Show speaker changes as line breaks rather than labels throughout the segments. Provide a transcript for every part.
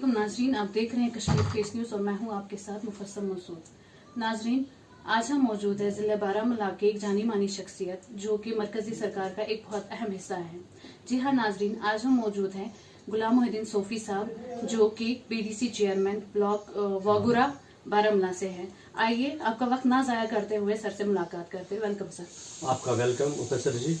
अस्सलामुअलैकुम नाजरीन, आप देख रहे हैं कश्मीर फेस न्यूज़ और मैं हूं आपके साथ मुफस्सल मसूद। नाजरीन, आज हम मौजूद है ज़िला बारामूला के एक जानी मानी शख्सियत जो कि मरकजी सरकार का एक बहुत अहम हिस्सा है। जी हाँ नाजरीन, आज हम मौजूद हैं गुलाम मोहिद्दीन सोफी साहब जो कि बीडीसी चेयरमैन ब्लॉक वागुरा बारामूला से हैं। आइए आपका वक्त ना ज़ाया करते हुए सर से मुलाकात करते। Welcome sir.
आपका वेलकम मुफस्सर जी।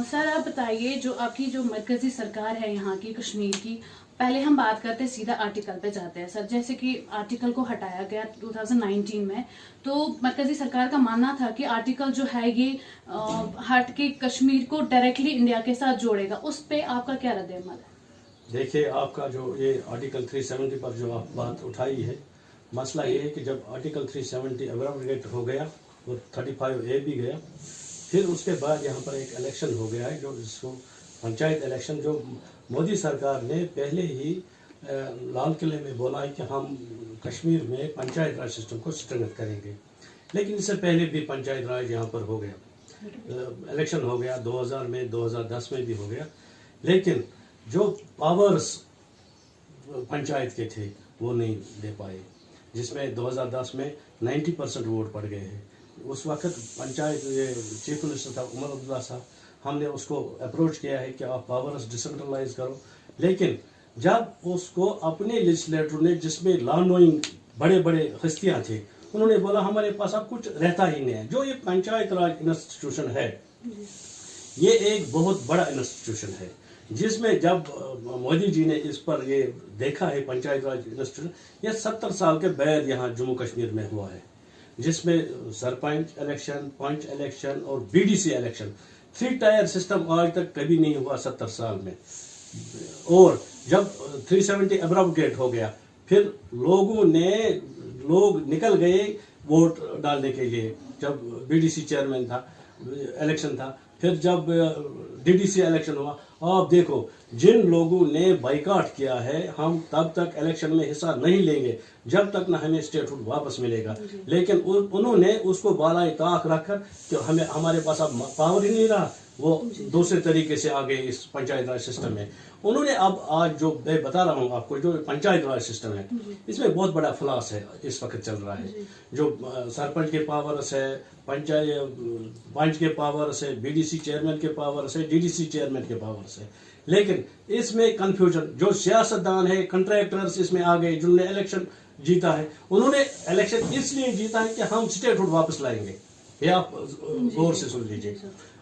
सर आप बताइए, जो आपकी जो मरकजी सरकार है यहाँ की कश्मीर की, पहले हम बात करते हैं सीधा आर्टिकल पे जाते हैं सर। जैसे कि आर्टिकल को हटाया गया 2019 में, तो मरकजी सरकार का मानना था कि आर्टिकल जो है ये हट के कश्मीर को डायरेक्टली इंडिया के साथ जोड़ेगा। उस पे आपका क्या रद्द-ए-अमल है?
देखिए, आपका जो ये आर्टिकल 370 पर जो आप बात उठाई है, मसला ये है कि जब आर्टिकल 370 एब्रोगेट हो गया और 35A भी गया, फिर उसके बाद यहाँ पर एक इलेक्शन हो गया है जो जिसको पंचायत इलेक्शन, जो मोदी सरकार ने पहले ही लाल किले में बोला है कि हम कश्मीर में पंचायत राज सिस्टम को स्ट्रेंथ करेंगे। लेकिन इससे पहले भी पंचायत राज यहाँ पर हो गया, इलेक्शन हो गया 2000 में, 2010 में भी हो गया। लेकिन जो पावर्स पंचायत के थे वो नहीं दे पाए, जिसमें 2010 में 90% वोट पड़ गए हैं। उस वक्त पंचायत ये चीफ मिनिस्टर था उमर अब्दुल्ला साहब, हमने उसको अप्रोच किया है कि आप पावर्स डिसेंट्रलाइज करो। लेकिन जब उसको अपने लेजिस्लेटर ने, जिसमें लॉ नोइंग बड़े बड़े हस्तियाँ थे, उन्होंने बोला हमारे पास अब कुछ रहता ही नहीं है। जो ये पंचायत राज इंस्टीट्यूशन है, ये एक बहुत बड़ा इंस्टीट्यूशन है, जिसमें जब मोदी जी ने इस पर ये देखा है पंचायत राज इंस्टीट्यूशन, ये 70 साल के बाद यहाँ जम्मू कश्मीर में हुआ है, जिसमें सरपंच इलेक्शन, पंच इलेक्शन और बीडीसी इलेक्शन, 3 टायर सिस्टम आज तक कभी नहीं हुआ 70 साल में। और जब 370 एब्रोगेट हो गया, फिर लोग निकल गए वोट डालने के लिए। जब बीडीसी चेयरमैन था, इलेक्शन था, फिर जब डीडीसी इलेक्शन हुआ, आप देखो जिन लोगों ने बाइकाट किया है, हम तब तक इलेक्शन में हिस्सा नहीं लेंगे जब तक ना हमें स्टेटहुड वापस मिलेगा। लेकिन उन्होंने उसको बालाए ताक रखकर कि हमारे पास अब पावर ही नहीं रहा, वो दूसरे तरीके से आ गए इस पंचायत राज सिस्टम में। उन्होंने अब आज जो मैं बता रहा हूँ आपको, जो पंचायत राज सिस्टम है, इसमें बहुत बड़ा फ्लॉस है इस वक्त चल रहा है। जो सरपंच के पावर्स है, पंच के पावर्स है, बीडीसी चेयरमैन के पावर्स है, डीडीसी चेयरमैन के पावर्स है। लेकिन इसमें कंफ्यूजन, जो सियासतदान है, कंट्रैक्टर्स इसमें आ गए, जिन्होंने इलेक्शन जीता है, उन्होंने इलेक्शन इसलिए जीता है कि हम स्टेटहुड वापस लाएंगे। ये आप गौर से सुन लीजिए।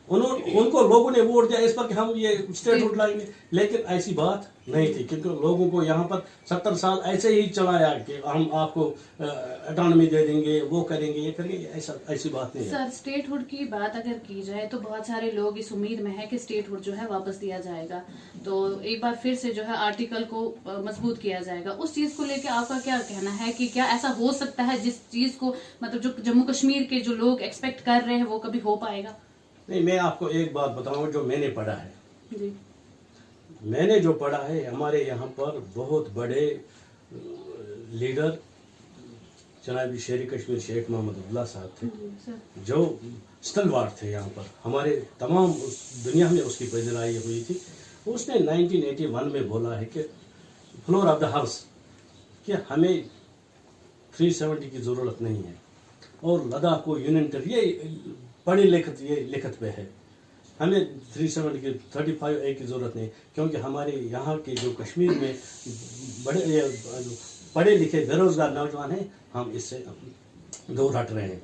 उनको लोगों ने वोट दिया इस पर कि हम ये स्टेटहुड लाएंगे, लेकिन ऐसी बात नहीं थी, क्योंकि लोगों को यहाँ पर 70 साल ऐसे ही चलाया कि हम आपको ऑटोनॉमी दे देंगे, वो करेंगे, ये करेंगे, ऐसी बात नहीं है।
सर, स्टेटहुड की बात अगर की जाए तो बहुत सारे लोग इस उम्मीद में है कि स्टेटहुड जो है वापस दिया जाएगा, तो एक बार फिर से जो है आर्टिकल को मजबूत किया जाएगा। उस चीज को लेकर आपका क्या कहना है कि क्या ऐसा हो सकता है जिस चीज को मतलब जो जम्मू कश्मीर के जो लोग एक्सपेक्ट कर रहे हैं वो कभी हो पाएगा?
नहीं, मैं आपको एक बात बताऊंगा जो मैंने पढ़ा है।
जी।
मैंने जो पढ़ा है, हमारे यहाँ पर बहुत बड़े लीडर जनाब शेर कश्मीर शेख मोहम्मद अब्दुल्ला साहब थे, जो स्टलवार्ड थे यहाँ पर, हमारे तमाम दुनिया में उसकी पैदाइश हुई थी। उसने 1981 में बोला है कि फ्लोर ऑफ द हाउस कि हमें 370 की ज़रूरत नहीं है और लद्दाख को यूनियन कर, ये पढ़ी लिखत पे है, हमें 370 की 35A की ज़रूरत नहीं, क्योंकि हमारे यहाँ के जो कश्मीर में बड़े पढ़े लिखे बेरोजगार नौजवान हैं, हम इससे दूर हट रहे हैं।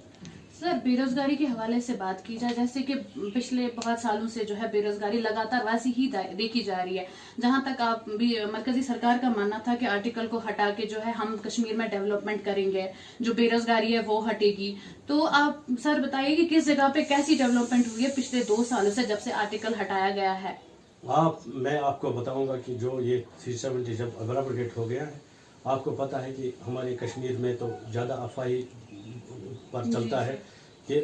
सर, बेरोजगारी के हवाले से बात की जाए, जैसे कि पिछले बहुत सालों से जो है बेरोजगारी लगातार वैसी ही देखी जा रही है। जहां तक आप भी मरकजी सरकार का मानना था कि आर्टिकल को हटा के जो है हम कश्मीर में डेवलपमेंट करेंगे, जो बेरोजगारी है वो हटेगी, तो आप सर बताइए कि किस जगह पे कैसी डेवलपमेंट हुई है पिछले 2 सालों से जब से आर्टिकल हटाया गया है?
मैं आपको बताऊंगा कि जो ये 370 जब एब्रोगेट हो गया है, आपको पता है कि हमारे कश्मीर में तो ज़्यादा अफवाही पर चलता है कि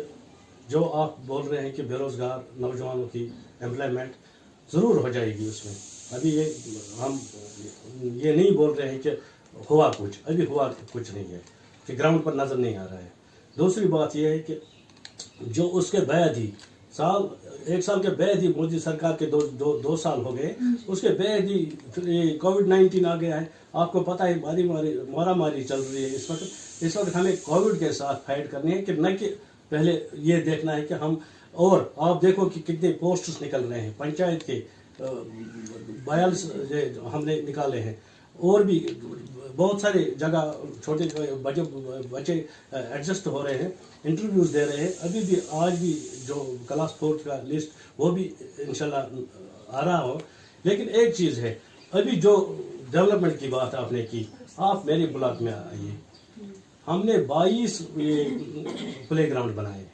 जो आप बोल रहे हैं कि बेरोजगार नौजवानों की एम्प्लॉयमेंट ज़रूर हो जाएगी उसमें। अभी हम ये नहीं बोल रहे हैं कि हुआ कुछ, अभी हुआ कुछ नहीं है, कि ग्राउंड पर नज़र नहीं आ रहा है। दूसरी बात यह है कि जो उसके बाद ही एक साल के बाद ही मोदी सरकार के दो साल हो गए, उसके बाद ही कोविड-19 आ गया है। आपको पता है मारा मारी चल रही है इस वक्त हमें कोविड के साथ फाइट करनी है कि न कि पहले ये देखना है कि हम, और आप देखो कि कितने पोस्ट्स निकल रहे हैं पंचायत के 42 हमने निकाले हैं, और भी बहुत सारे जगह छोटे बच्चे एडजस्ट हो रहे हैं, इंटरव्यूज दे रहे हैं। अभी भी आज भी जो क्लास 4 का लिस्ट वो भी इंशाल्लाह आ रहा हो। लेकिन एक चीज़ है, अभी जो डेवलपमेंट की बात आपने की, आप मेरे ब्लॉक में आइए, हमने 22 प्ले ग्राउंड बनाए,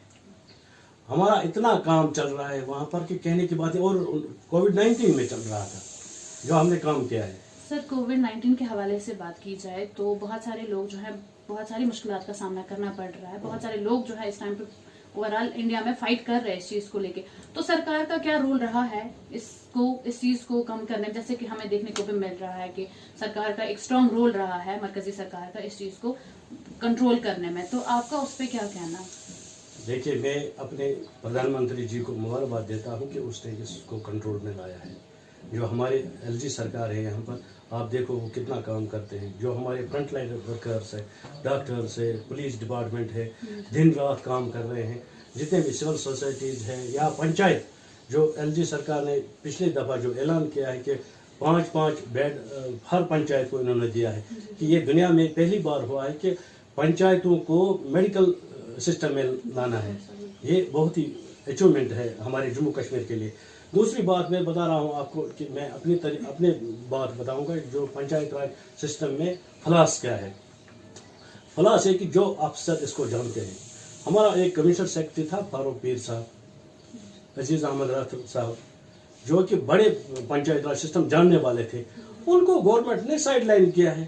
हमारा इतना काम चल रहा है वहाँ पर कि कहने की बात है। और कोविड-19 में चल रहा था जो हमने काम किया है।
सर, कोविड-19 के हवाले से बात की जाए तो बहुत सारे लोग जो है बहुत सारी मुश्किलात का सामना करना पड़ रहा है। बहुत सारे लोग जो है इस टाइम पे ओवरऑल इंडिया में फाइट कर रहे हैं इस चीज को लेके। तो सरकार का क्या रोल रहा है इस चीज को कम करने में? जैसे कि हमें देखने को भी मिल रहा है कि सरकार का एक स्ट्रांग रोल रहा है, मरकजी सरकार का, इस चीज को कंट्रोल करने में। तो आपका उस पर क्या कहना?
देखिए, मैं अपने प्रधानमंत्री जी को मुबारकबाद देता हूँ कि उसने इसको कंट्रोल में लाया है। जो हमारे एलजी सरकार है यहाँ पर, आप देखो वो कितना काम करते हैं। जो हमारे फ्रंट लाइन वर्कर्स है, डॉक्टर्स है, पुलिस डिपार्टमेंट है, दिन रात काम कर रहे हैं। जितने भी सिविल सोसाइटीज़ हैं या पंचायत, जो एलजी सरकार ने पिछली दफ़ा जो ऐलान किया है कि 5-5 बेड हर पंचायत को इन्होंने दिया है, कि ये दुनिया में पहली बार हुआ है कि पंचायतों को मेडिकल सिस्टम में लाना है। ये बहुत ही अचीवमेंट है हमारे जम्मू कश्मीर के लिए। दूसरी बात मैं बता रहा हूँ आपको कि मैं अपने बात बताऊंगा। जो पंचायत राज सिस्टम में फ्लास क्या है, फ्लास है कि जो अफसर इसको जानते हैं। हमारा एक कमिश्नर सेक्रेटरी था फारूक पीर साहब, अजीज अहमद राठौर साहब, जो कि बड़े पंचायत राज सिस्टम जानने वाले थे। उनको गवर्नमेंट ने साइड लाइन किया है,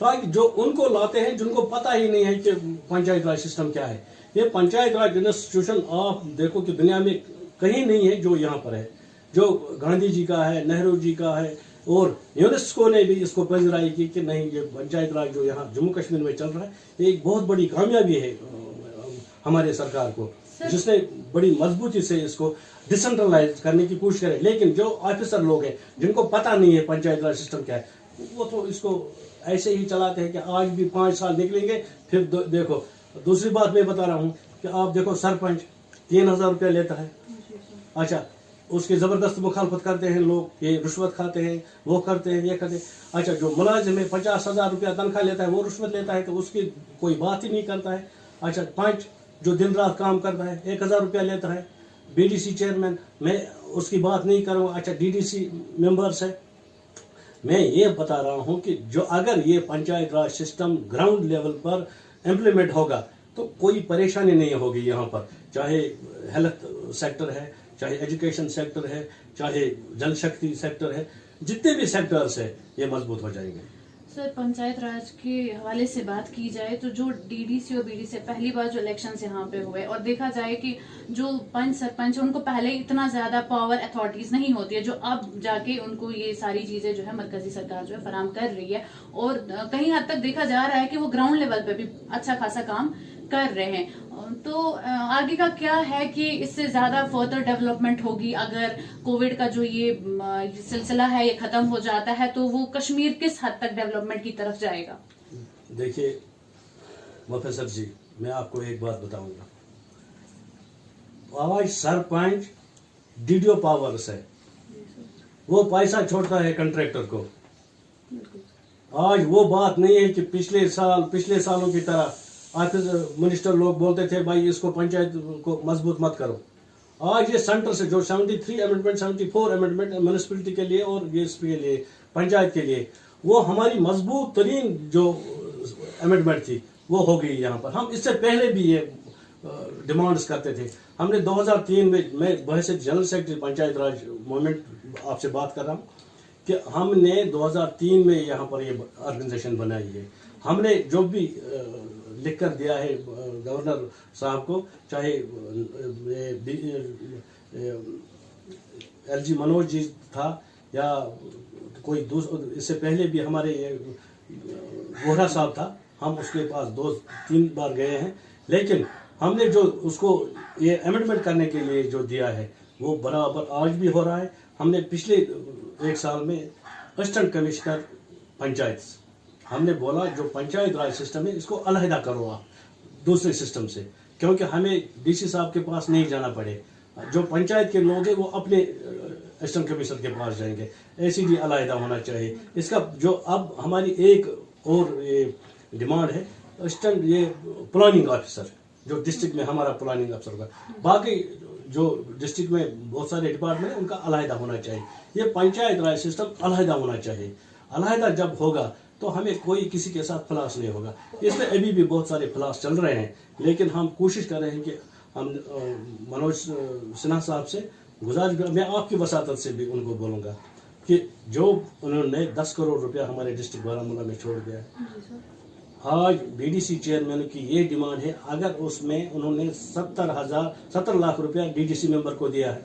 ताकि जो उनको लाते हैं जिनको पता ही नहीं है कि पंचायत राज सिस्टम क्या है। ये पंचायत राज इंस्टीट्यूशन आप देखो कि दुनिया में कहीं नहीं है जो यहाँ पर है, जो गांधी जी का है, नेहरू जी का है, और यूनेस्को ने भी इसको प्रेजराई की कि नहीं, ये पंचायत राज जो यहाँ जम्मू कश्मीर में चल रहा है, ये एक बहुत बड़ी कामयाबी है हमारे सरकार को, जिसने बड़ी मजबूती से इसको डिसेंट्रलाइज करने की कोशिश करे। लेकिन जो ऑफिसर लोग हैं जिनको पता नहीं है पंचायत राज सिस्टम क्या है, वो तो इसको ऐसे ही चलाते हैं कि आज भी 5 साल निकलेंगे फिर देखो। दूसरी बात मैं बता रहा हूँ कि आप देखो, सरपंच 3000 रुपया लेता है। अच्छा, उसकी जबरदस्त मुखालफत करते हैं लोग, ये रिश्वत खाते हैं, वो करते हैं, ये करते हैं। अच्छा, जो मुलाजिम है 50,000 रुपया तनख्वाह लेता है, वो रिश्वत लेता है, तो उसकी कोई बात ही नहीं करता है। अच्छा, 5 जो दिन रात काम करता है 1000 रुपया लेता है। बीडीसी चेयरमैन, मैं उसकी बात नहीं करूँगा। अच्छा, डीडीसी मेंबर्स है। मैं ये बता रहा हूँ कि जो अगर ये पंचायत राज सिस्टम ग्राउंड लेवल पर इम्प्लीमेंट होगा तो कोई परेशानी नहीं होगी यहाँ पर, चाहे हेल्थ सेक्टर है, चाहे एजुकेशन सेक्टर है, चाहे जल शक्ति सेक्टर है, जितने भी सेक्टर्स है ये मजबूत हो जाएंगे।
सर, पंचायत राज के हवाले से बात की जाए तो जो डीडीसी और बीडीसी पहली बार जो इलेक्शंस यहाँ पे हुए, और देखा जाए कि जो पंच सरपंच उनको पहले इतना ज्यादा पावर अथॉरिटीज नहीं होती है, जो अब जाके उनको ये सारी चीजें जो है मरकजी सरकार जो है फराम कर रही है, और कहीं हद तक देखा जा रहा है कि वो ग्राउंड लेवल पे भी अच्छा खासा काम कर रहे हैं। तो आगे का क्या है कि इससे ज्यादा फर्दर डेवलपमेंट होगी अगर कोविड का जो ये सिलसिला है ये खत्म हो जाता है, तो वो कश्मीर किस हद तक डेवलपमेंट की तरफ जाएगा?
देखिए प्रोफेसर जी, मैं आपको एक बात बताऊंगा। आज सरपंच डीडीओ पावर्स है, वो पैसा छोड़ता है कॉन्ट्रैक्टर को। आज वो बात नहीं है कि पिछले सालों की तरह ऑफिस मिनिस्टर लोग बोलते थे भाई इसको पंचायत को मजबूत मत करो। आज ये सेंटर से जो 73 अमेंडमेंट 74 अमेंडमेंट म्यूनिसिपैलिटी के लिए और यूएसपी के लिए, पंचायत के लिए, वो हमारी मजबूत तरीन जो अमेंडमेंट थी वो हो गई यहाँ पर। हम इससे पहले भी ये डिमांड्स करते थे। हमने 2003 में, मैं बहसे जनरल सेक्रेटरी पंचायत राज मूवमेंट आपसे बात कर रहा हूँ, कि हमने 2003 में यहाँ पर ये ऑर्गेनाइजेशन बनाई है। हमने जो भी लिख कर दिया है गवर्नर साहब को, चाहे एलजी मनोज जी था या कोई दूसरा, इससे पहले भी हमारे वोहरा साहब था, हम उसके पास 2-3 बार गए हैं। लेकिन हमने जो उसको ये अमेंडमेंट करने के लिए जो दिया है वो बराबर आज भी हो रहा है। हमने पिछले 1 साल में असिस्टेंट कमिश्नर पंचायत हमने बोला जो पंचायत राज सिस्टम है इसको अलहदा करो आप दूसरे सिस्टम से, क्योंकि हमें डीसी साहब के पास नहीं जाना पड़े। जो पंचायत के लोग हैं वो अपने असिस्टेंट कमिश्नर के पास जाएंगे। एसीडी अलहदा होना चाहिए। इसका जो अब हमारी एक और ये डिमांड है असिस्टेंट ये प्लानिंग ऑफिसर जो डिस्ट्रिक्ट में हमारा प्लानिंग अफसर का, बाकी जो डिस्ट्रिक्ट में बहुत सारे डिपार्टमेंट है उनका अलहदा होना चाहिए। ये पंचायत राज सिस्टम अलहदा होना चाहिए। अलहदा जब होगा तो हमें कोई किसी के साथ फ्लास नहीं होगा। इसमें अभी भी बहुत सारे फ्लास चल रहे हैं, लेकिन हम कोशिश कर रहे हैं कि हम मनोज सिन्हा साहब से गुजारिश, मैं आपकी वसातत से भी उनको बोलूँगा कि जो उन्होंने 10 करोड़ रुपया हमारे डिस्ट्रिक्ट बारामूला में छोड़ दिया है, आज बीडीसी चेयरमैन की ये डिमांड है, अगर उसमें उन्होंने 70 लाख रुपया डीडीसी मेंबर को दिया है,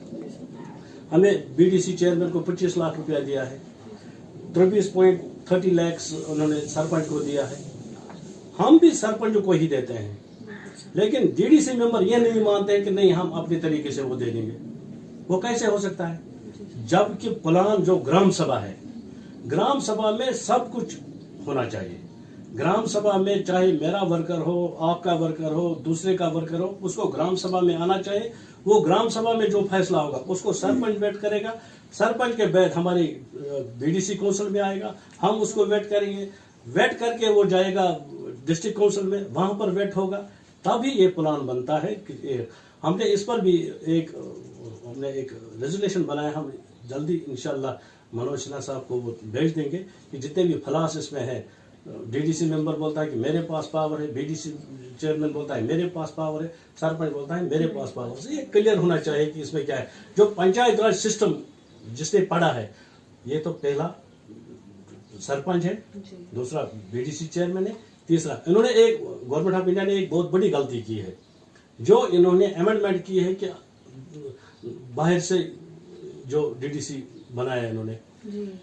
हमें बीडीसी चेयरमैन को 25 लाख रुपया दिया है, 23.30 लाख उन्होंने सरपंच को दिया है, हम भी सरपंच को ही देते हैं। लेकिन डीडीसी मेंबर ये नहीं मानते हैं कि नहीं हम अपने तरीके से वो दे देंगे। वो कैसे हो सकता है? जबकि प्लान जो ग्राम सभा है, ग्राम सभा में सब कुछ होना चाहिए। ग्राम सभा में चाहे मेरा वर्कर हो, आपका वर्कर हो, दूसरे का वर्कर हो, उसको ग्राम सभा में आना चाहिए। वो ग्राम सभा में जो फैसला होगा उसको सरपंच वेट करेगा, सरपंच के बाद हमारी बीडीसी काउंसिल में आएगा, हम उसको वेट करेंगे, वेट करके वो जाएगा डिस्ट्रिक्ट काउंसिल में, वहां पर वेट होगा, तभी ये प्लान बनता है। कि हमने इस पर भी एक रेजोल्यूशन बनाया, हम जल्दी इंशाल्लाह मनोज सिन्हा साहब को वो भेज देंगे कि जितने भी फ्लास इसमें है, डीडीसी मेंबर बोलता है कि मेरे पास पावर है, बीडीसी चेयरमैन बोलता है मेरे पास पावर है, सरपंच बोलता है मेरे पास पावर है। ये क्लियर होना चाहिए कि इसमें क्या है। जो पंचायत राज सिस्टम जिसने पढ़ा है, ये तो पहला सरपंच है, दूसरा बीडीसी चेयरमैन है, तीसरा इन्होंने एक गवर्नमेंट ऑफ इंडिया ने एक बहुत बड़ी गलती की है, जो इन्होंने अमेंडमेंट की है कि बाहर से जो डीडीसी बनाया है इन्होंने,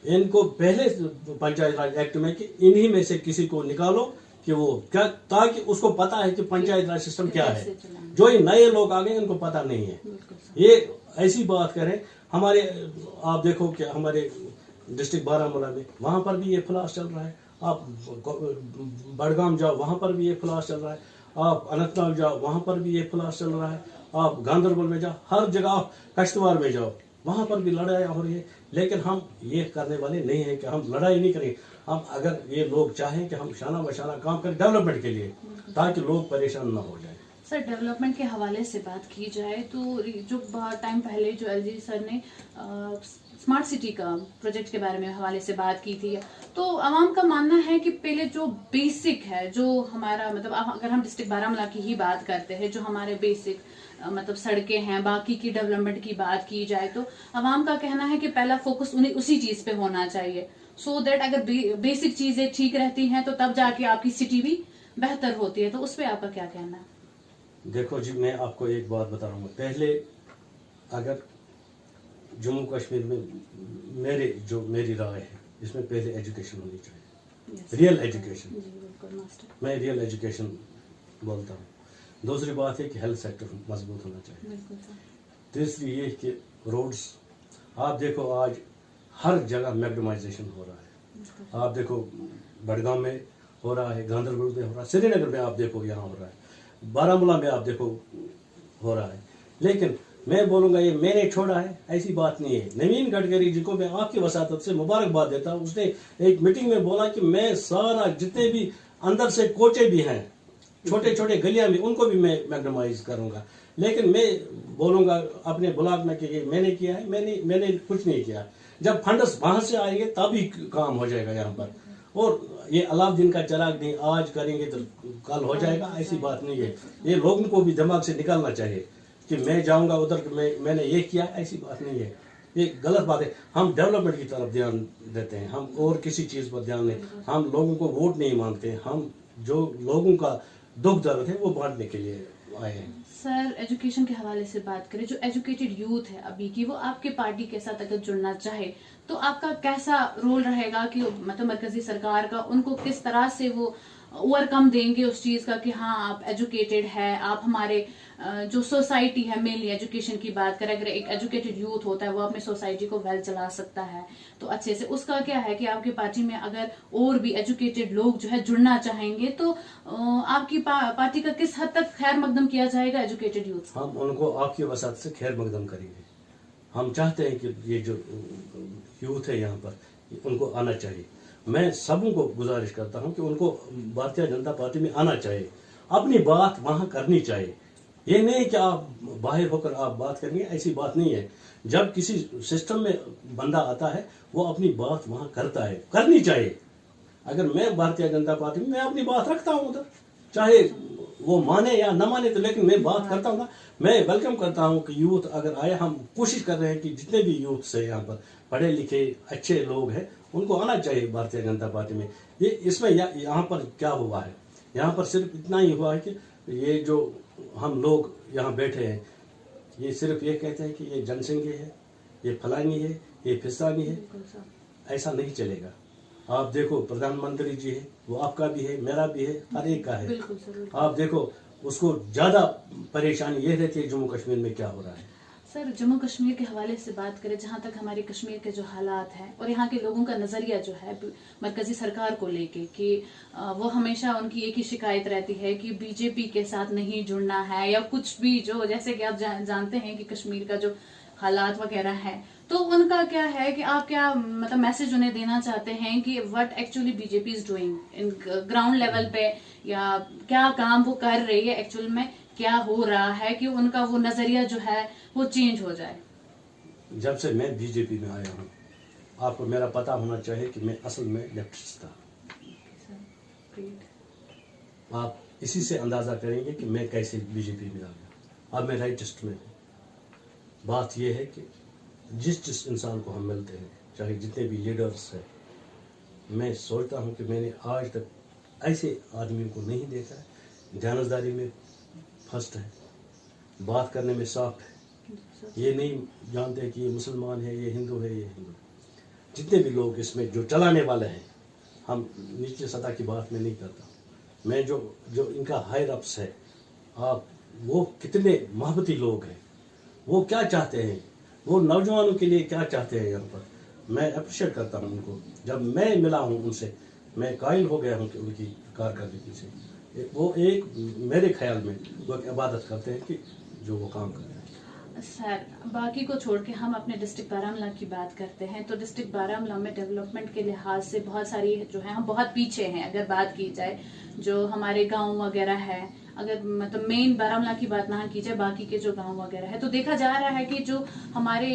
इनको पहले पंचायत राज एक्ट में कि इन्हीं में से किसी को निकालो कि वो क्या, ताकि उसको पता है कि पंचायत राज सिस्टम क्या है। जो ये नए लोग आ गए इनको पता नहीं है। ये ऐसी बात करें, हमारे आप देखो कि हमारे डिस्ट्रिक्ट बारामूला में वहां पर भी ये फ्लास चल रहा है, आप बड़गाम जाओ वहां पर भी ये फ्लास चल रहा है, आप अनंतनाग जाओ वहां पर भी ये फ्लास चल रहा है, आप गांधरबल में जाओ, हर जगह आप कश्तवाड़ में जाओ वहां पर भी लड़ाई हो रही है। लेकिन हम ये करने वाले नहीं है कि हम लड़ाई नहीं करेंगे। हम अगर ये लोग चाहें कि हम शाना बशाना काम करें डेवलपमेंट के लिए, ताकि लोग परेशान ना हो जाए।
सर, डेवलपमेंट के हवाले से बात की जाए तो जो टाइम पहले जो एलजी सर ने स्मार्ट सिटी का प्रोजेक्ट के बारे में हवाले से बात की थी, तो आवाम का मानना है कि पहले जो बेसिक है, जो हमारा मतलब अगर हम डिस्ट्रिक्ट बारामूला की ही बात करते हैं, जो हमारे बेसिक मतलब सड़कें हैं, बाकी की डेवलपमेंट की बात की जाए तो आवाम का कहना है कि पहला फोकस उन्हें उसी चीज पे होना चाहिए, सो दैट अगर बेसिक चीजें ठीक रहती हैं तो तब जाके आपकी सिटी भी बेहतर होती है। तो उस पर आपका क्या कहना है?
देखो जी, मैं आपको एक बात बता रहा हूँ। पहले अगर जम्मू कश्मीर में मेरी राय है, इसमें पहले एजुकेशन होनी चाहिए, रियल एजुकेशन। मैं रियल एजुकेशन बोलता हूँ। दूसरी बात है कि हेल्थ सेक्टर मजबूत होना चाहिए। तीसरी ये कि रोड्स, आप देखो आज हर जगह मैग्डमाइजेशन हो रहा है। आप देखो बड़गाम में हो रहा है, गांधरबल में हो रहा है, श्रीनगर में आप देखो यहाँ हो रहा है, बारामूला में आप देखो हो रहा है। लेकिन मैं बोलूँगा ये मैंने छोड़ा है, ऐसी बात नहीं है। नवीन गडकरी जी को मैं आपकी वसातत से मुबारकबाद देता हूँ। उसने एक मीटिंग में बोला कि मैं सारा जितने भी अंदर से कोचे भी हैं, छोटे छोटे गलियां में, उनको भी मैं मैग्डमाइज करूंगा। लेकिन मैं बोलूंगा अपने ब्लॉक में कि मैंने किया है, मैंने कुछ नहीं किया। जब फंड्स वहां से आएंगे तभी काम हो जाएगा यहाँ पर। और ये अलाउद्दीन का चिराग नहीं, आज करेंगे तो कल हो जाएगा, ऐसी बात नहीं है। ये लोगों को भी दिमाग से निकालना चाहिए कि मैं जाऊंगा उधर, मैंने ये किया, ऐसी बात नहीं है। ये गलत बात है। हम डेवलपमेंट की तरफ ध्यान देते हैं, हम और किसी चीज पर ध्यान नहीं। हम लोगों को वोट नहीं मांगते, हम जो लोगों का दुख दर्द है वो बांटने के लिए आए हैं।
सर, एजुकेशन के हवाले से बात करें, जो एजुकेटेड यूथ है अभी की, वो आपके पार्टी के साथ अगर जुड़ना चाहे तो आपका कैसा रोल रहेगा कि मतलब मरकजी सरकार का उनको किस तरह से वो ओवरकम देंगे उस चीज का कि हाँ आप एजुकेटेड है, आप हमारे जो सोसाइटी है, मेनली एजुकेशन की बात करें, अगर एक एजुकेटेड यूथ होता है वो अपनी सोसाइटी को वेल चला सकता है तो अच्छे से। उसका क्या है कि आपकी पार्टी में अगर और भी एजुकेटेड लोग जो है जुड़ना चाहेंगे तो आपकी पार्टी का किस हद तक खैर मकदम किया जाएगा एजुकेटेड यूथ?
हम उनको आपकी वसात से खैर मकदम करेंगे। हम चाहते हैं कि ये जो यूथ है यहाँ पर उनको आना चाहिए। मैं सबों को गुजारिश करता हूँ कि उनको भारतीय जनता पार्टी में आना चाहिए, अपनी बात वहाँ करनी चाहिए। ये नहीं कि आप बाहर होकर आप बात करेंगे, ऐसी बात नहीं है। जब किसी सिस्टम में बंदा आता है वो अपनी बात वहाँ करता है, करनी चाहिए। अगर मैं भारतीय जनता पार्टी में मैं अपनी बात रखता हूँ उधर, चाहे वो माने या न माने तो, लेकिन मैं बात करता हूँ ना। मैं वेलकम करता हूँ कि यूथ अगर आए, हम कोशिश कर रहे हैं कि जितने भी यूथ है यहाँ पर पढ़े लिखे अच्छे लोग हैं उनको आना चाहिए भारतीय जनता पार्टी में। ये इसमें यहाँ पर क्या हुआ है, यहाँ पर सिर्फ इतना ही हुआ है कि ये जो हम लोग यहाँ बैठे हैं ये सिर्फ ये कहते हैं कि ये जनसंघी है, ये फलानी है, ये फिसानी है। ऐसा नहीं चलेगा। आप देखो प्रधानमंत्री जी है, वो आपका भी है, मेरा भी है, हर एक का है। आप देखो उसको ज्यादा परेशानी ये रहती है जम्मू कश्मीर में क्या हो रहा है।
सर जम्मू कश्मीर के हवाले से बात करें, जहां तक हमारे कश्मीर के जो हालात हैं और यहाँ के लोगों का नजरिया जो है मरकजी सरकार को लेके कि वो हमेशा उनकी एक ही शिकायत रहती है कि बीजेपी के साथ नहीं जुड़ना है या कुछ भी, जो जैसे कि आप जानते हैं कि कश्मीर का जो हालात वगैरह है, तो उनका क्या है कि आप क्या मतलब मैसेज उन्हें देना चाहते हैं कि what actually BJP is doing in ground level पे, या क्या काम वो कर रही है एक्चुअल में, क्या हो रहा है कि उनका वो नजरिया जो है वो चेंज हो जाए?
जब से मैं बीजेपी में आया हूँ आपको मेरा पता होना चाहिए कि मैं असल में लेफ्टिस्ट था। आप इसी से अंदाजा करेंगे कि मैं कैसे बीजेपी में आ गया। अब मैं राइटिस्ट में हूँ। बात यह है कि जिस इंसान को हम मिलते हैं, चाहे जितने भी लीडर्स हैं, मैं सोचता हूँ कि मैंने आज तक ऐसे आदमियों को नहीं देखा है। ध्यानदारी में फर्स्ट है, बात करने में साफ है, ये नहीं जानते कि ये मुसलमान है, ये हिंदू है, ये हिंदू। जितने भी लोग इसमें जो चलाने वाले हैं, हम नीचे सतह की बात में नहीं करता। मैं जो इनका हायर अप्स है, आप वो कितने मोहब्बती लोग हैं, वो क्या चाहते हैं, वो नौजवानों के लिए क्या चाहते हैं यहाँ पर, मैं अप्रिशिएट करता हूँ उनको। जब मैं मिला हूँ उनसे, मैं कायल हो गया हूँ कि उनकी कारकर्दगी से। वो एक मेरे ख्याल में वो एक इबादत करते हैं कि जो वो काम कर रहे हैं।
सर बाकी को छोड़ के हम अपने डिस्ट्रिक्ट बारामूला की बात करते हैं तो डिस्ट्रिक्ट बारामूला में डेवलपमेंट के लिहाज से बहुत सारी जो है हम बहुत पीछे हैं। अगर बात की जाए जो हमारे गांव वगैरह है, अगर मतलब मेन बारामूला की बात ना की जाए, बाकी के जो गांव वगैरह है तो देखा जा रहा है कि जो हमारे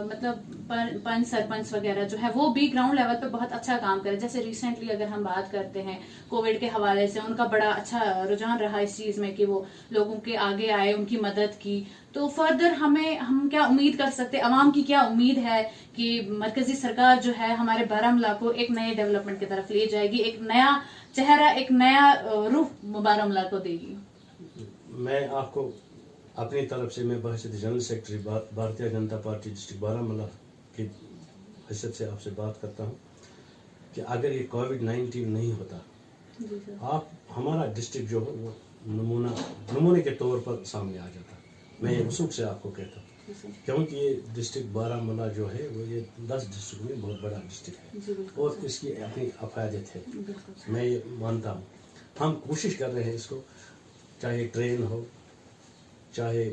मतलब पंच सरपंच वगैरह जो है वो भी ग्राउंड लेवल पे बहुत अच्छा काम करे। जैसे रिसेंटली अगर हम बात करते हैं कोविड के हवाले से उनका बड़ा अच्छा रुझान रहा इस चीज में कि वो लोगों के आगे आए, उनकी मदद की। तो फर्दर हम क्या उम्मीद कर सकते, अवाम की क्या उम्मीद है कि मरकजी सरकार जो है हमारे बारामूला को एक नए डेवलपमेंट की तरफ ले जाएगी, एक नया चेहरा, एक नया रुख बारामूला को देगी?
मैं आपको अपनी तरफ से, मैं बहसीत general secretary Bharatiya Janata party district Baramulla की हैसियत से आपसे बात करता हूँ कि अगर ये कोविड-19 नहीं होता, आप हमारा डिस्ट्रिक्ट जो है वो नमूने के तौर पर सामने आ जाता। मैं ये वसूख से आपको कहता हूँ क्योंकि ये डिस्ट्रिक्ट बारामूला जो है वो ये 10 डिस्ट्रिक्ट में बहुत बड़ा डिस्ट्रिक्ट है और इसकी अपनी अफादियत है, मैं ये मानता हूँ। हम कोशिश कर रहे हैं इसको, चाहे ट्रेन हो, चाहे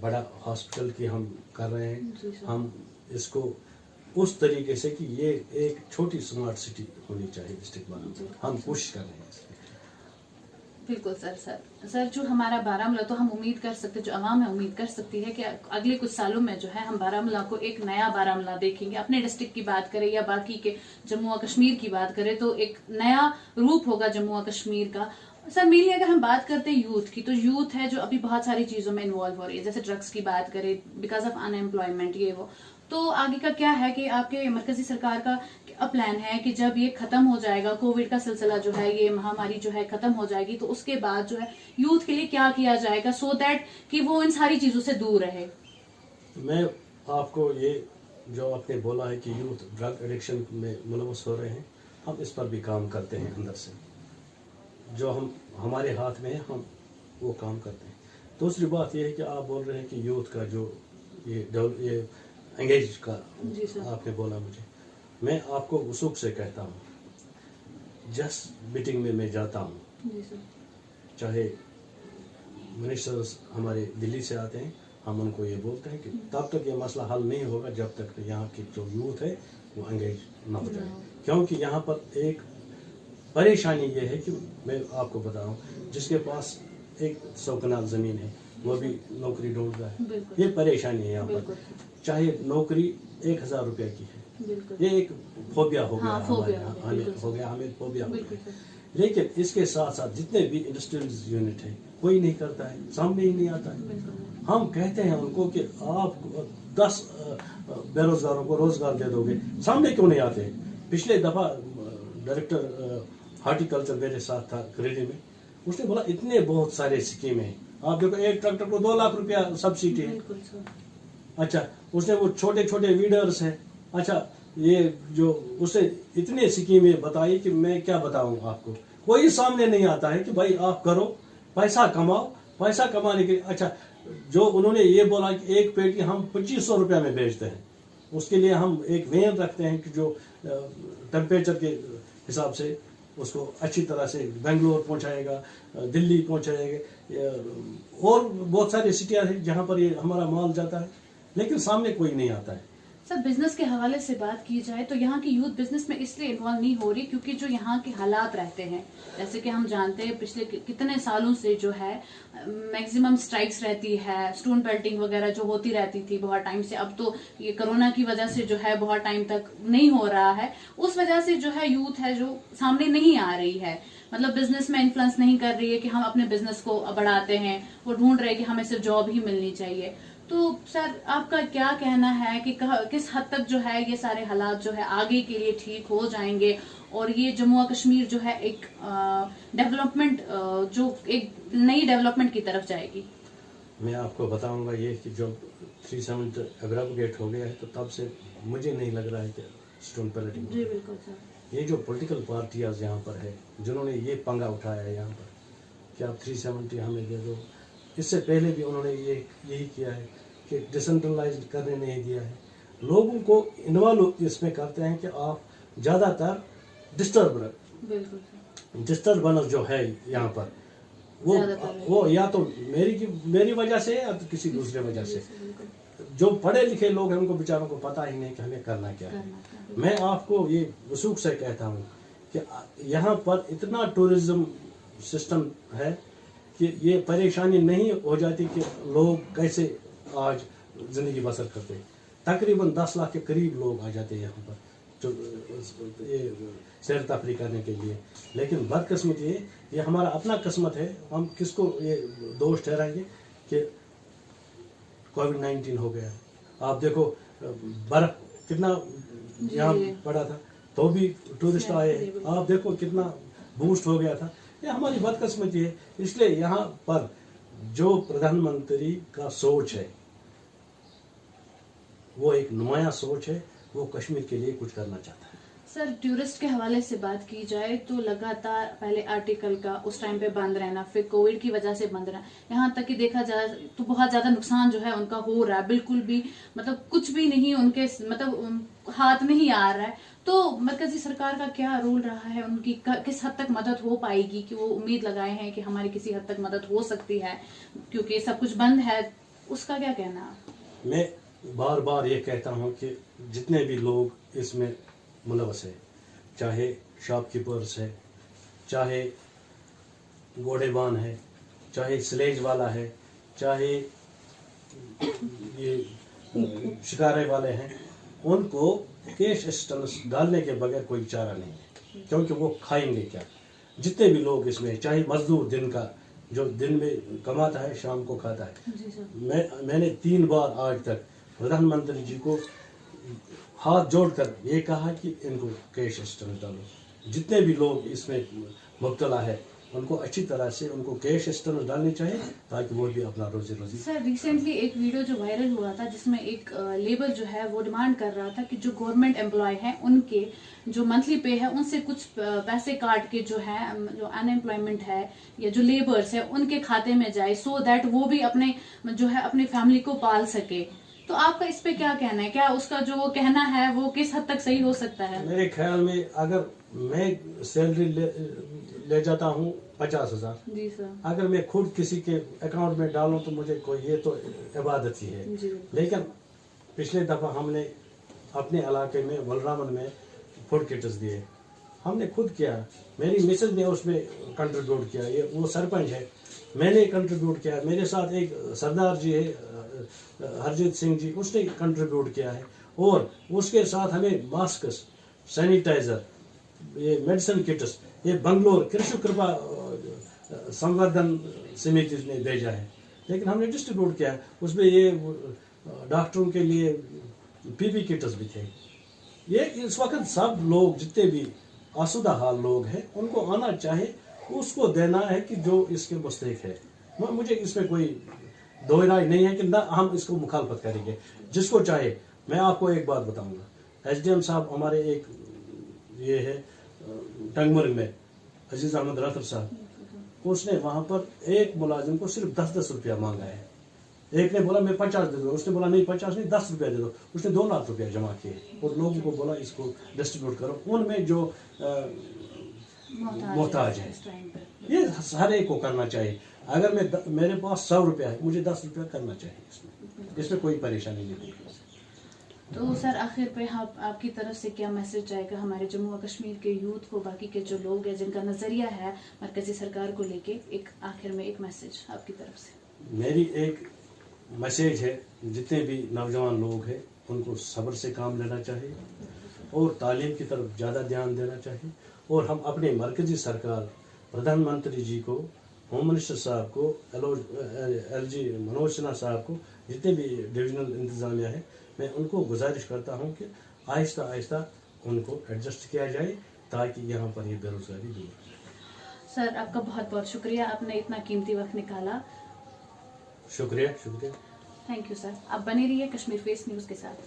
बड़ा हॉस्पिटल की हम कर रहे हैं, हम इसको उस तरीके से कि ये एक छोटी स्मार्ट सिटी होनी चाहिए डिस्ट्रिक्ट बारामूला। हम कोशिश कर रहे हैं इसमें।
बिल्कुल सर जो हमारा बारामूला, तो हम उम्मीद कर सकते, जो अवाम है उम्मीद कर सकती है कि अगले कुछ सालों में जो है हम बारामूला को एक नया बारामूला देखेंगे। अपने डिस्ट्रिक्ट की बात करें या बाकी के जम्मू और कश्मीर की बात करें तो एक नया रूप होगा जम्मू और कश्मीर का। सर मेनली अगर हम बात करते हैं यूथ की, तो यूथ है जो अभी बहुत सारी चीजों में इन्वॉल्व हो रही है, जैसे ड्रग्स की बात करें बिकॉज ऑफ अनएम्प्लॉयमेंट, ये वो। तो आगे का क्या है कि आपके मरकजी सरकार का क्या प्लान है कि जब ये खत्म हो जाएगा, कोविड का सिलसिला जो है, ये महामारी जो है खत्म हो जाएगी, तो उसके बाद जो है यूथ के लिए क्या किया जाएगा सो दैट कि वो इन सारी चीजों से दूर रहे?
मैं आपको ये जो आपने बोला है कि यूथ ड्रग एडिक्शन में मुलवस हो रहे हैं, हम इस पर भी काम करते हैं अंदर से। जो हम हमारे हाथ में है हम वो काम करते हैं। दूसरी बात ये है कि आप बोल रहे हैं कि यूथ का जो ये एंगेज का
जी सर।
आपने बोला मुझे, मैं आपको वसूख से कहता हूँ, जस्ट मीटिंग में मैं जाता हूँ,
जी सर।
चाहे मिनिस्टर्स हमारे दिल्ली से आते हैं, हम उनको ये बोलते हैं कि तब तक ये मसला हल नहीं होगा जब तक यहाँ की जो यूथ है वो एंगेज ना हो जाए। क्योंकि यहाँ पर एक परेशानी ये है कि मैं आपको बता रहा हूँ, जिसके पास 100 कनाल ज़मीन है वो भी नौकरी ढूंढ रहा है।
बिल्कुल
ये परेशानी है यहाँ पर,
बिल्कुल
चाहे नौकरी 1000 रुपये की है,
बिल्कुल।
ये एक फोबिया हो गया
हाँ,
हमारे
फोबिया
यहाँ,
हो गया, बिल्कुल
हो गया हमें फोबिया हो
बिल्कुल
गया।
सर।
लेकिन इसके साथ साथ जितने भी इंडस्ट्रियल यूनिट है कोई नहीं करता है, सामने ही नहीं आता है।
बिल्कुल
हम कहते हैं उनको कि आप 10 बेरोजगारों को रोजगार दे दोगे, सामने क्यों नहीं आते? पिछले दफा डायरेक्टर हार्टिकल्चर मेरे साथ था करेली में, उसने बोला इतने बहुत सारे स्कीमें हैं, आप देखो एक ट्रैक्टर को 2 लाख रुपया सब्सिडी है।
बिल्कुल सर।
अच्छा, उसने वो छोटे छोटे वीडर्स हैं, अच्छा ये जो उसने इतने स्कीमें बताई कि मैं क्या बताऊं आपको, कोई सामने नहीं आता है कि भाई आप करो, पैसा कमाओ, पैसा कमाने के। अच्छा, जो उन्होंने ये बोला कि एक पेटी हम 2500 रुपया में बेचते हैं, उसके लिए हम एक वेन रखते हैं कि जो टेम्परेचर के हिसाब से उसको अच्छी तरह से बेंगलोर पहुंचाएगा, दिल्ली पहुंचाएगा, और बहुत सारी सिटियां हैं जहां पर ये हमारा माल जाता है, लेकिन सामने कोई नहीं आता है।
सर, बिजनेस के हवाले से बात की जाए तो यहाँ की यूथ बिजनेस में इसलिए इन्वॉल्व नहीं हो रही क्योंकि जो यहाँ के हालात रहते हैं, जैसे कि हम जानते हैं पिछले कितने सालों से जो है मैक्सिमम स्ट्राइक्स रहती है, स्टोन पेल्टिंग वगैरह जो होती रहती थी बहुत टाइम से, अब तो ये कोरोना की वजह से जो है बहुत टाइम तक नहीं हो रहा है। उस वजह से जो है यूथ है जो सामने नहीं आ रही है, मतलब बिजनेस में इन्फ्लुएंस नहीं कर रही है कि हम अपने बिजनेस को बढ़ाते हैं, वो ढूंढ रहे हैं कि हमें सिर्फ जॉब ही मिलनी चाहिए। तो सर, आपका क्या कहना है कि किस हद तक जो है ये सारे हालात जो है आगे के लिए ठीक हो जाएंगे और ये जम्मू और कश्मीर जो है एक डेवलपमेंट जो एक नई डेवलपमेंट की तरफ जाएगी?
मैं आपको बताऊंगा ये कि जब 370 एब्रोगेट हो गया है तो तब से मुझे नहीं लग रहा है कि स्टोन पेल्टिंग।
जी बिल्कुल सर।
ये जो पॉलिटिकल पार्टियां यहाँ पर है जिन्होंने ये पंगा उठाया है यहाँ पर कि आप 370 हमें दे दो, इससे पहले भी उन्होंने यही किया है कि डिसेंट्रलाइज करने नहीं दिया है, लोगों को इन्वॉल्व इसमें करते हैं कि आप ज़्यादातर डिस्टर्बेंस जो है यहाँ पर वो या तो मेरी वजह से या तो किसी दूसरे वजह से। जो पढ़े लिखे लोग हैं उनको बेचारों को पता ही नहीं कि हमें करना क्या है। मैं आपको ये वसूख से कहता हूँ कि यहाँ पर इतना टूरिज्म सिस्टम है कि ये परेशानी नहीं हो जाती कि लोग कैसे आज ज़िंदगी बसर करते हैं। तकरीबन 10 लाख के करीब लोग आ जाते हैं यहाँ पर जो ये सैर तफरी करने के लिए। लेकिन बदकिस्मत ये हमारा अपना किस्मत है, हम किसको ये दोष ठहराएंगे कि कोविड-19 हो गया। आप देखो बर्फ कितना यहाँ पड़ा था तो भी टूरिस्ट आए, आप देखो कितना बूस्ट हो गया था। ये हमारी बदकिस्मती है। इसलिए यहाँ पर जो प्रधानमंत्री का सोच है वो एक नुमाया सोच है, वो कश्मीर के लिए कुछ करना चाहता है।
सर, टूरिस्ट के हवाले से बात की जाए तो लगातार पहले आर्टिकल का उस टाइम पे बंद रहना, फिर कोविड की वजह से बंद रहना, यहाँ तक कि देखा जाए तो बहुत ज्यादा नुकसान जो है उनका हो रहा है, बिल्कुल भी मतलब कुछ भी नहीं उनके मतलब हाथ में ही आ रहा है। तो मरकजी सरकार का क्या रोल रहा है, उनकी किस हद तक मदद हो पाएगी कि वो उम्मीद लगाए हैं कि हमारी किसी हद तक मदद हो सकती है क्योंकि सब कुछ बंद है, उसका क्या कहना है?
मैं बार बार ये कहता हूँ कि जितने भी लोग इसमें मुलवस है, चाहे शॉपकीपर्स है, चाहे घोड़ेबान है, चाहे स्लेज वाला है, चाहे ये शिकारे वाले हैं, उनको कैश असिस्टेंस डालने के बगैर कोई चारा नहीं है, क्योंकि वो खाएंगे क्या। जितने भी लोग इसमें, चाहे मजदूर दिन का जो दिन में कमाता है शाम को खाता है। मैंने 3 बार आज तक प्रधानमंत्री जी को हाथ जोड़कर ये कहा कि इनको कैश असिस्टेंस डालो। जितने भी लोग इसमें मुब्तला है उनको अच्छी तरह से उनको कैश सिस्टम डालनी चाहिए ताकि वो भी अपना रोजी रोजी।
सर रिसेंटली एक वीडियो जो वायरल हुआ था जिसमें एक लेबर जो है वो डिमांड कर रहा था कि जो गवर्नमेंट एम्प्लॉय है उनके जो मंथली पे है उनसे कुछ पैसे काट के जो है जो अनएम्प्लॉयमेंट है या जो लेबर्स है उनके खाते में जाए सो दैट वो भी अपने जो है अपनी फैमिली को पाल सके। तो आपका इस पे क्या कहना है, क्या उसका जो वो कहना है वो किस हद तक सही हो सकता है?
मेरे ख्याल में अगर मैं सैलरी ले जाता हूँ 50,000,
जी सर,
अगर मैं खुद किसी के अकाउंट में डालूं तो मुझे कोई ये तो इबादत ही है।
जी।
लेकिन पिछले दफा हमने अपने इलाके में वलरामन में फूड किट्स दिए, हमने खुद किया, मेरी मिसेज ने उसमें कंट्रीब्यूट किया, ये वो सरपंच है, मैंने कंट्रीब्यूट किया, मेरे साथ एक सरदार जी है हरजीत सिंह जी, उसने कंट्रीब्यूट किया है, और उसके साथ हमें मास्क, सैनिटाइजर, ये मेडिसिन किट्स ये बंगलोर कृषि कृपा संवर्धन समिति ने भेजा है, लेकिन हमने डिस्ट्रीब्यूट किया है। उसमें ये डॉक्टरों के लिए पीपी किट्स भी थे। ये इस वक्त सब लोग जितने भी आसुदा हाल लोग हैं उनको आना चाहिए, उसको देना है कि जो इसके मुस्तहिक है। मुझे इसमें कोई दो राय नहीं है कि ना हम इसको मुखालफत करेंगे, जिसको चाहे। मैं आपको एक बात बताऊंगा, एसडीएम साहब हमारे एक ये है टंगमर्ग में अजीज अहमद राथर साहब, उसने वहां पर एक मुलाजिम को सिर्फ 10-10 रुपया मांगा है। एक ने बोला मैं 50 दे दो, उसने बोला नहीं 50 नहीं 10 रुपया दे दो, उसने 2 लाख रुपया जमा किए और लोगों को बोला इसको डिस्ट्रीब्यूट करो उनमें जो मोहताज है। ये हर एक को करना चाहिए। अगर मेरे पास 100 रुपया है, मुझे 10 रुपया करना चाहिए, इसमें कोई परेशानी नहीं है।
तो सर आखिर पे आपकी तरफ से क्या मैसेज जाएगा हमारे जम्मू और कश्मीर के यूथ को, बाकी के जो लोग हैं जिनका नजरिया है मरकजी सरकार को लेके, एक आखिर में एक मैसेज आपकी तरफ से?
मेरी एक मैसेज है, जितने भी नौजवान लोग हैं उनको सब्र से काम लेना चाहिए और तालीम की तरफ ज़्यादा ध्यान देना चाहिए, और हम अपने मरकजी सरकार प्रधानमंत्री जी को, होम मिनिस्टर साहब को, LG मनोज सिन्हा साहब को, जितने भी डिविजनल इंतजामिया है, मैं उनको गुजारिश करता हूं कि आहिस्ता आहिस्ता उनको एडजस्ट किया जाए ताकि यहाँ पर ये बेरोजगारी दूर हो।
सर आपका बहुत बहुत शुक्रिया, आपने इतना कीमती वक्त निकाला।
शुक्रिया शुक्रिया।
Thank you sir. आप बने रहिए कश्मीर फेस न्यूज़ के साथ।